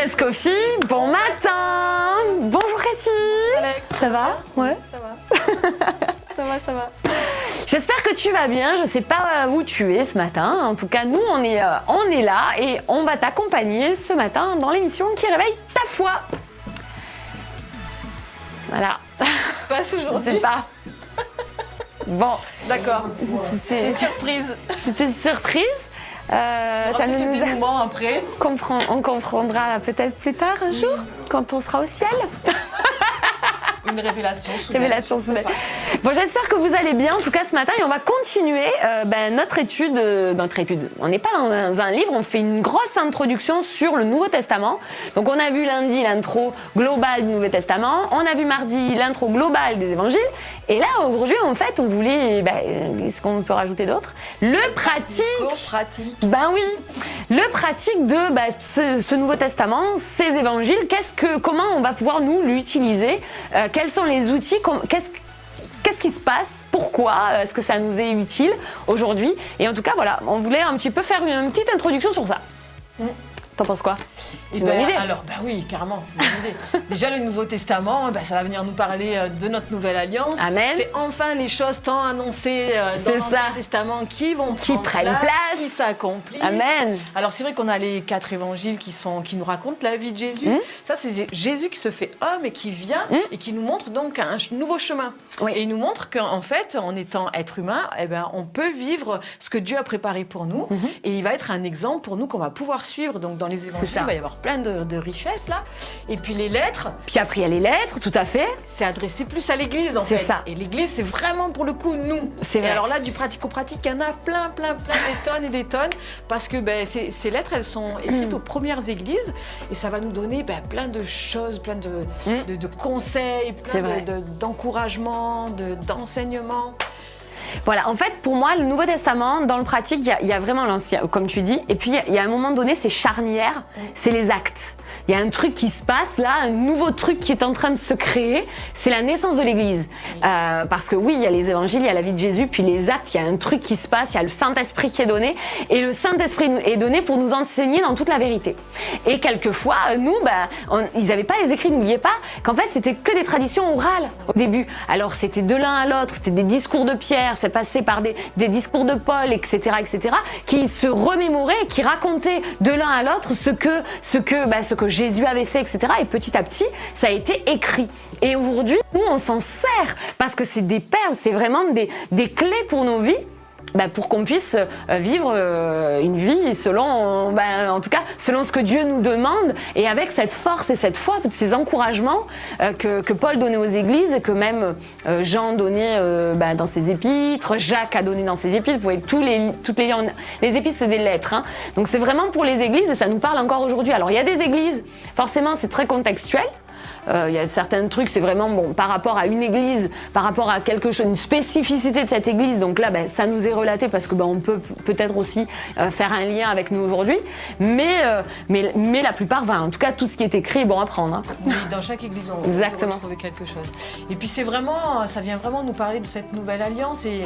Stress Coffee, bon matin. Bonjour Cathy. Alex. Ça va? Ouais. Ça va. Ça va. J'espère que tu vas bien. Je sais pas où tu es ce matin. En tout cas, nous, on est là et on va t'accompagner ce matin dans l'émission qui réveille ta foi. Voilà. Qu'est-ce qui se passe Je aujourd'hui? sais pas. Bon. D'accord. C'est surprise. C'était une surprise. Ça ne nous dénouement après. on comprendra peut-être plus tard un jour, quand on sera au ciel. Une révélation soudaine. Révélation soudaine. Bon, j'espère que vous allez bien, en tout cas ce matin, et on va continuer notre étude. On n'est pas dans un livre, on fait une grosse introduction sur le Nouveau Testament. Donc on a vu lundi l'intro globale du Nouveau Testament, on a vu mardi l'intro globale des évangiles, et là aujourd'hui en fait on voulait, qu'est-ce qu'on peut rajouter d'autre? Le pratique. Ben oui, le pratique de ce Nouveau Testament, ces évangiles, comment on va pouvoir nous l'utiliser, quels sont les outils, qu'est-ce qui se passe? Pourquoi est-ce que ça nous est utile aujourd'hui? Et en tout cas, voilà, on voulait un petit peu faire une petite introduction sur ça. T'en penses quoi? C'est une bonne idée. Alors, oui, carrément, c'est une bonne idée. Déjà, le Nouveau Testament, ça va venir nous parler de notre nouvelle alliance. Amen. C'est enfin les choses tant annoncées dans l'Ancien Testament qui prennent place, qui s'accomplissent. Amen. Alors, c'est vrai qu'on a les 4 évangiles qui nous racontent la vie de Jésus. Ça, c'est Jésus qui se fait homme et qui vient et qui nous montre donc un nouveau chemin. Oui. Et il nous montre qu'en fait, en étant être humain, on peut vivre ce que Dieu a préparé pour nous. Et il va être un exemple pour nous qu'on va pouvoir suivre. Donc, dans les évangiles, il va y avoir plein de richesses là. Et puis les lettres. Puis après, il y a les lettres, tout à fait. C'est adressé plus à l'église en fait. C'est ça. Et l'église, c'est vraiment pour le coup nous. C'est vrai. Et alors là, du pratico-pratique, il y en a plein, des tonnes et des tonnes. Parce que ces lettres, elles sont écrites aux premières églises. Et ça va nous donner plein de choses, plein de conseils, plein d'encouragements, d'enseignements. Voilà, en fait, pour moi, le Nouveau Testament, dans le pratique, il y a vraiment l'Ancien, comme tu dis. Et puis, il y a un moment donné, c'est charnière, c'est les actes. Il y a un truc qui se passe là, un nouveau truc qui est en train de se créer. C'est la naissance de l'Église. Parce que oui, il y a les évangiles, il y a la vie de Jésus, puis les actes, il y a un truc qui se passe, il y a le Saint-Esprit qui est donné. Et le Saint-Esprit est donné pour nous enseigner dans toute la vérité. Et quelquefois, nous, ils n'avaient pas les écrits, n'oubliez pas qu'en fait, c'était que des traditions orales au début. Alors, c'était de l'un à l'autre, c'était des discours de Pierre, c'est passé par des discours de Paul, etc., qui se remémoraient, qui racontaient de l'un à l'autre ce que Jésus avait fait, etc. Et petit à petit, ça a été écrit. Et aujourd'hui, nous, on s'en sert parce que c'est des perles, c'est vraiment des clés pour nos vies. Pour qu'on puisse vivre une vie selon, en tout cas, selon ce que Dieu nous demande et avec cette force et cette foi, ces encouragements que Paul donnait aux églises et que même Jean donnait dans ses épîtres, Jacques a donné dans ses épîtres. Vous voyez, les épîtres, c'est des lettres. Donc c'est vraiment pour les églises et ça nous parle encore aujourd'hui. Alors il y a des églises, forcément c'est très contextuel. Il y a certains trucs, c'est vraiment par rapport à une église, par rapport à quelque chose, une spécificité de cette église. Donc là, ça nous est relaté parce que on peut peut-être aussi faire un lien avec nous aujourd'hui. Mais la plupart, en tout cas, tout ce qui est écrit est bon à prendre. Hein. Oui, dans chaque église, on peut retrouver quelque chose. Et puis ça vient vraiment nous parler de cette nouvelle alliance. Et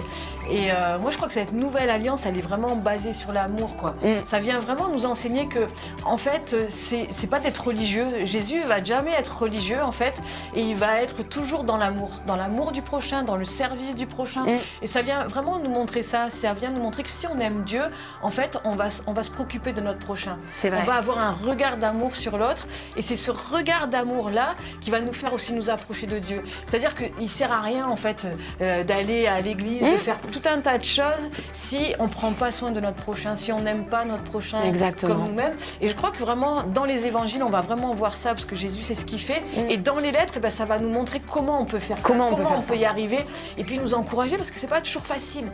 moi, je crois que cette nouvelle alliance, elle est vraiment basée sur l'amour, quoi. Ça vient vraiment nous enseigner que, en fait, c'est pas d'être religieux. Jésus va jamais être religieux, en fait, et il va être toujours dans l'amour du prochain, dans le service du prochain. Et ça vient vraiment nous montrer ça. Ça vient nous montrer que si on aime Dieu, en fait, on va se préoccuper de notre prochain. C'est vrai. On va avoir un regard d'amour sur l'autre, et c'est ce regard d'amour-là qui va nous faire aussi nous approcher de Dieu. C'est-à-dire qu'il sert à rien, en fait, d'aller à l'église, de faire tout un tas de choses si on prend pas soin de notre prochain, si on n'aime pas notre prochain comme nous-mêmes. Et je crois que vraiment, dans les évangiles, on va vraiment voir ça, parce que Jésus, c'est ce qu'il fait. Et dans les lettres, ça va nous montrer comment on peut faire ça, comment on peut y arriver, et puis nous encourager, parce que c'est pas toujours facile.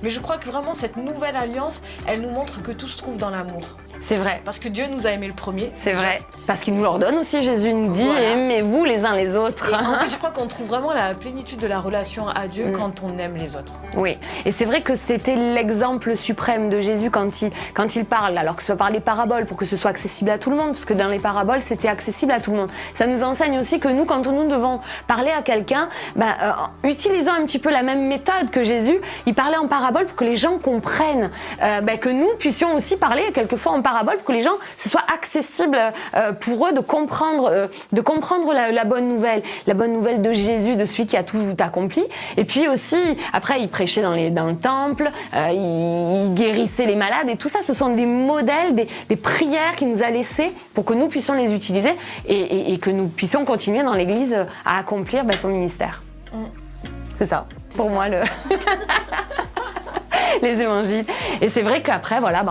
Mais je crois que vraiment, cette nouvelle alliance, elle nous montre que tout se trouve dans l'amour. C'est vrai. Parce que Dieu nous a aimés le premier. C'est vrai. Parce qu'il nous l'ordonne aussi, Jésus nous dit, aimez-vous les uns les autres. Et en fait, je crois qu'on trouve vraiment la plénitude de la relation à Dieu quand on aime les autres. Oui, et c'est vrai que c'était l'exemple suprême de Jésus quand il parle, alors que ce soit par les paraboles, pour que ce soit accessible à tout le monde, parce que dans les paraboles, c'était accessible à tout le monde. Ça nous enseigne aussi que nous, quand nous devons parler à quelqu'un, utilisant un petit peu la même méthode que Jésus, il parlait en parabole pour que les gens comprennent, que nous puissions aussi parler quelquefois en paraboles pour que les gens, ce soit accessible pour eux de comprendre la bonne nouvelle de Jésus, de celui qui a tout accompli. Et puis aussi, après, il prêchait dans le temple, il guérissait les malades, et tout ça, ce sont des modèles, des prières qu'il nous a laissées pour que nous puissions les utiliser et que nous puissions continuer dans l'Église à accomplir son ministère. C'est ça, pour moi, les évangiles. Et c'est vrai qu'après, voilà,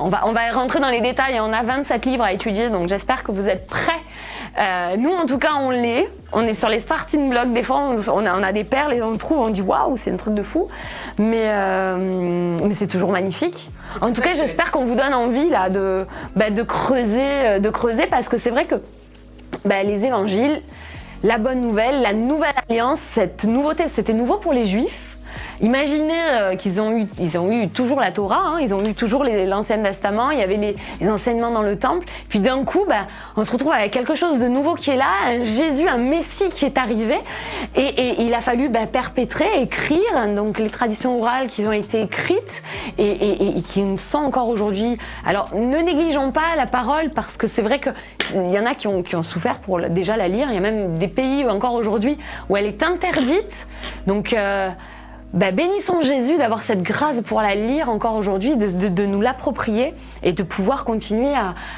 on va rentrer dans les détails. On a 27 livres à étudier, donc j'espère que vous êtes prêts. Nous, en tout cas, on l'est. On est sur les starting blocks. Des fois, on a des perles et on trouve, on dit waouh, c'est un truc de fou. Mais c'est toujours magnifique. En tout cas, j'espère qu'on vous donne envie là de creuser, parce que c'est vrai que les évangiles, la bonne nouvelle, la nouvelle alliance, cette nouveauté, c'était nouveau pour les Juifs. Imaginez qu'ils ont eu toujours la Torah, ils ont eu toujours l'Ancien Testament, il y avait les enseignements dans le temple. Puis d'un coup, on se retrouve avec quelque chose de nouveau qui est là, un Jésus, un Messie qui est arrivé. Et il a fallu perpétrer, écrire, donc les traditions orales qui ont été écrites et qui nous sont encore aujourd'hui. Alors ne négligeons pas la parole, parce que c'est vrai qu'il y en a qui ont souffert pour déjà la lire. Il y a même des pays encore aujourd'hui où elle est interdite. Donc bénissons Jésus d'avoir cette grâce pour la lire encore aujourd'hui, de nous l'approprier et de pouvoir continuer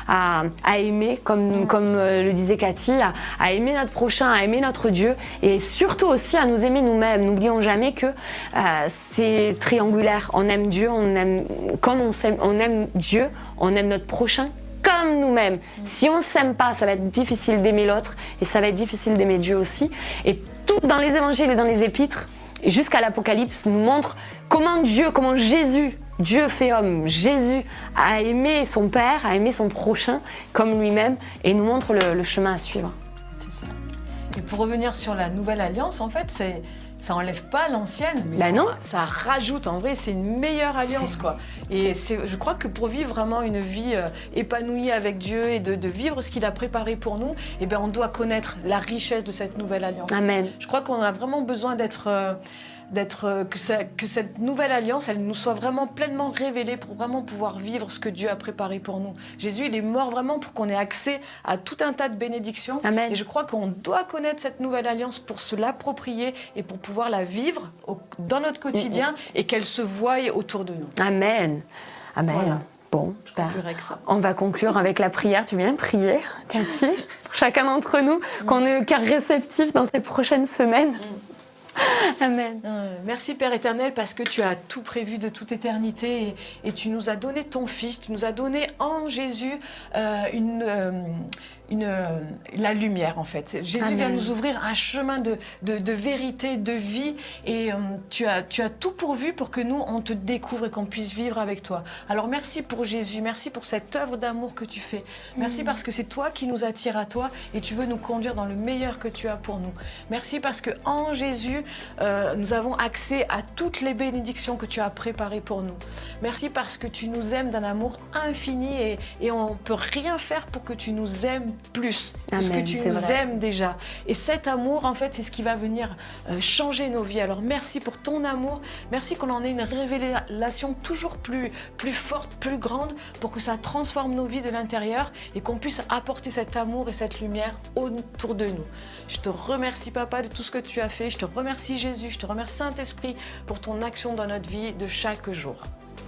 à aimer, comme le disait Cathy, à aimer notre prochain, à aimer notre Dieu, et surtout aussi à nous aimer nous-mêmes. N'oublions jamais que c'est triangulaire. On aime Dieu, on aime Dieu, on aime notre prochain comme nous-mêmes. Si on ne s'aime pas, ça va être difficile d'aimer l'autre, et ça va être difficile d'aimer Dieu aussi. Et tout dans les évangiles et dans les épîtres, et jusqu'à l'Apocalypse, nous montre comment Jésus, Dieu fait homme, Jésus a aimé son Père, a aimé son prochain comme lui-même, et nous montre le chemin à suivre. C'est ça. Et pour revenir sur la nouvelle alliance, en fait, ça enlève pas l'ancienne, mais ça rajoute. En vrai, c'est une meilleure alliance, quoi. Et je crois que pour vivre vraiment une vie épanouie avec Dieu et de vivre ce qu'il a préparé pour nous, on doit connaître la richesse de cette nouvelle alliance. Amen. Je crois qu'on a vraiment besoin que cette nouvelle alliance, elle nous soit vraiment pleinement révélée pour vraiment pouvoir vivre ce que Dieu a préparé pour nous. Jésus, il est mort vraiment pour qu'on ait accès à tout un tas de bénédictions. Amen. Et je crois qu'on doit connaître cette nouvelle alliance pour se l'approprier et pour pouvoir la vivre dans notre quotidien et qu'elle se voie autour de nous. Amen. Amen. Voilà. Bon, on va conclure avec la prière. Tu viens prier, Cathy, pour chacun d'entre nous, qu'on ait le cœur réceptif dans ces prochaines semaines. Amen. Merci Père éternel, parce que tu as tout prévu de toute éternité et tu nous as donné ton Fils, tu nous as donné en Jésus la lumière, en fait. Jésus Amen. vient nous ouvrir un chemin de vérité, de vie, et tu as tout pourvu pour que nous, on te découvre et qu'on puisse vivre avec toi. Alors merci pour Jésus, merci pour cette œuvre d'amour que tu fais. Merci parce que c'est toi qui nous attires à toi et tu veux nous conduire dans le meilleur que tu as pour nous. Merci parce que en Jésus, nous avons accès à toutes les bénédictions que tu as préparées pour nous. Merci parce que tu nous aimes d'un amour infini et on ne peut rien faire pour que tu nous aimes plus, parce que tu nous aimes déjà. Et cet amour, en fait, c'est ce qui va venir changer nos vies. Alors merci pour ton amour, merci qu'on en ait une révélation toujours plus forte, plus grande, pour que ça transforme nos vies de l'intérieur et qu'on puisse apporter cet amour et cette lumière autour de nous. Je te remercie, Papa, de tout ce que tu as fait. Je te remercie, Jésus, je te remercie, Saint-Esprit, pour ton action dans notre vie de chaque jour.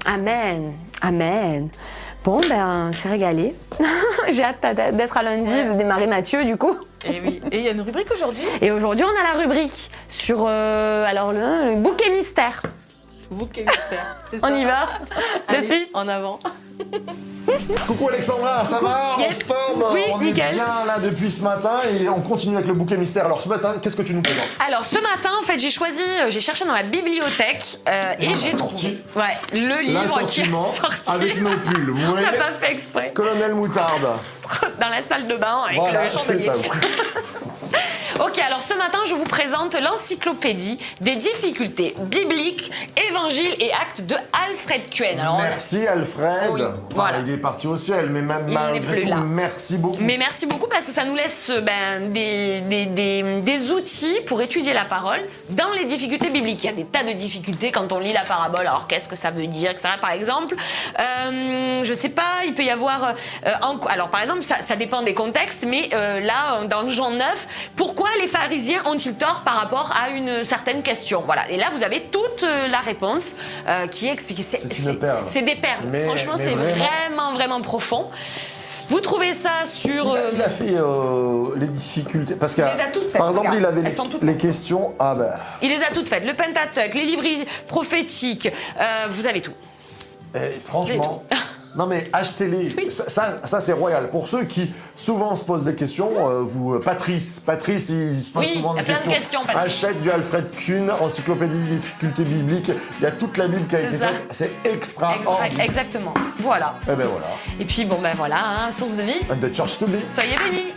Amen, amen. Bon, c'est régalé. J'ai hâte d'être à lundi, de démarrer Matthieu, du coup. Et oui, et il y a une rubrique aujourd'hui. Et aujourd'hui, on a la rubrique sur le bouquet mystère. Bouquet mystère, c'est ça. On y va. Allez, de suite. En avant. Coucou Alexandra, ça va? Yes. En forme? Oui, on nickel. est bien là depuis ce matin et on continue avec le bouquet mystère. Alors ce matin, qu'est-ce que tu nous présentes? Alors ce matin, en fait, j'ai cherché dans la bibliothèque et j'ai trouvé le livre qui est sorti. Avec nos pulls, vous On voyez? n'a pas fait exprès. Colonel Moutarde. Dans la salle de bain avec le chandelier. Ok, alors ce matin, je vous présente l'encyclopédie des difficultés bibliques, évangiles et actes de Alfred Kuen. Alors, Merci Alfred. Oui, Enfin, voilà. il est parti au ciel, mais même Il n'est malgré plus tout, là. merci beaucoup. Mais merci beaucoup parce que ça nous laisse des outils pour étudier la parole dans les difficultés bibliques. Il y a des tas de difficultés quand on lit la parabole. Alors qu'est-ce que ça veut dire, etc. Par exemple, je sais pas, il peut y avoir... alors par exemple, ça dépend des contextes, mais là, dans Jean 9, pourquoi les pharisiens ont-ils tort par rapport à une certaine question? Voilà. Et là, vous avez toute la réponse qui est expliquée. C'est une perle. C'est des perles. Mais Franchement, c'est vraiment- vraiment profond. Vous trouvez ça sur... Il a fait les difficultés. Parce que, Il les a toutes faites, par exemple, regarde. il avait Elles sont toutes les questions. Ah ben. Il les a toutes faites. Le Pentateuque, les livres prophétiques, vous avez tout. Franchement. Non mais achetez-les, Oui. ça c'est royal. Pour ceux qui souvent se posent des questions, Patrice il se pose Oui, souvent il y a des plein de questions, Patrice. Achète du Alfred Kuhn, encyclopédie des difficultés bibliques. Il y a toute la Bible qui a C'est été ça. faite. C'est extraordinaire. Exactement. Voilà. Et ben voilà. Et puis bon ben voilà, hein, source de vie. And the church to be. Soyez bénis.